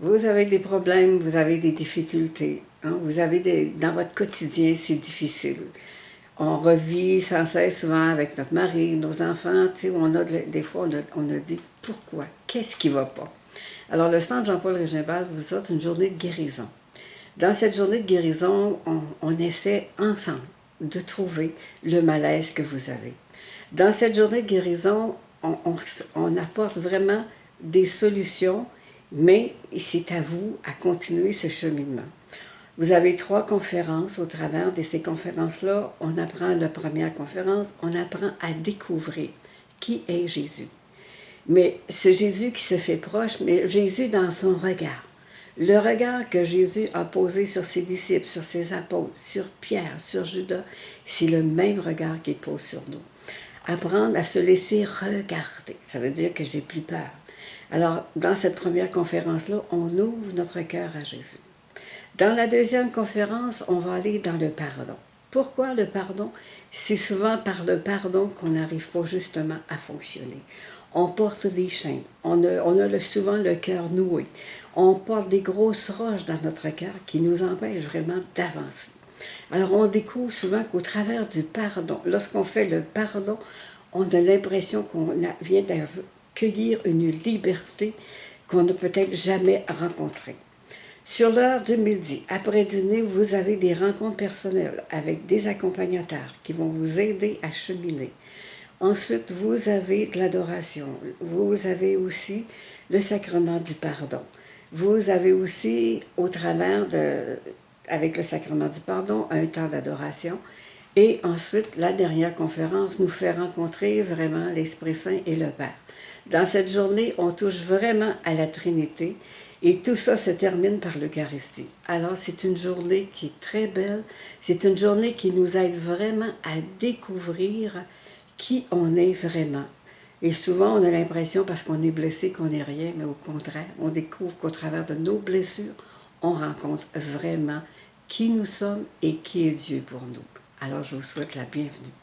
Vous avez des problèmes, vous avez des difficultés. Hein? Dans votre quotidien, c'est difficile. On revit sans cesse souvent avec notre mari, nos enfants, tu sais, où des fois on a dit pourquoi, qu'est-ce qui ne va pas. Alors le Centre Jean-Paul Régimbal vous souhaite une journée de guérison. Dans cette journée de guérison, on essaie ensemble de trouver le malaise que vous avez. Dans cette journée de guérison, on apporte vraiment des solutions, mais c'est à vous à continuer ce cheminement. Vous avez 3 conférences au travers de ces conférences-là. On apprend la première conférence, on apprend à découvrir qui est Jésus. Mais ce Jésus qui se fait proche, mais Jésus dans son regard. Le regard que Jésus a posé sur ses disciples, sur ses apôtres, sur Pierre, sur Judas, c'est le même regard qu'il pose sur nous. Apprendre à se laisser regarder, ça veut dire que j'ai plus peur. Alors, dans cette première conférence-là, on ouvre notre cœur à Jésus. Dans la deuxième conférence, on va aller dans le pardon. Pourquoi le pardon? C'est souvent par le pardon qu'on n'arrive pas justement à fonctionner. On porte des chaînes, on a souvent le cœur noué. On porte des grosses roches dans notre cœur qui nous empêchent vraiment d'avancer. Alors on découvre souvent qu'au travers du pardon, lorsqu'on fait le pardon, on a l'impression qu'on vient d'accueillir une liberté qu'on n'a peut-être jamais rencontrée. Sur l'heure du midi, après dîner, vous avez des rencontres personnelles avec des accompagnateurs qui vont vous aider à cheminer. Ensuite, vous avez de l'adoration. Vous avez aussi le sacrement du pardon. Vous avez aussi, avec le sacrement du pardon, un temps d'adoration. Et ensuite, la dernière conférence nous fait rencontrer vraiment l'Esprit Saint et le Père. Dans cette journée, on touche vraiment à la Trinité et tout ça se termine par l'Eucharistie. Alors, c'est une journée qui est très belle. C'est une journée qui nous aide vraiment à découvrir qui on est vraiment. Et souvent, on a l'impression, parce qu'on est blessé, qu'on n'est rien, mais au contraire, on découvre qu'au travers de nos blessures, on rencontre vraiment qui nous sommes et qui est Dieu pour nous. Alors, je vous souhaite la bienvenue.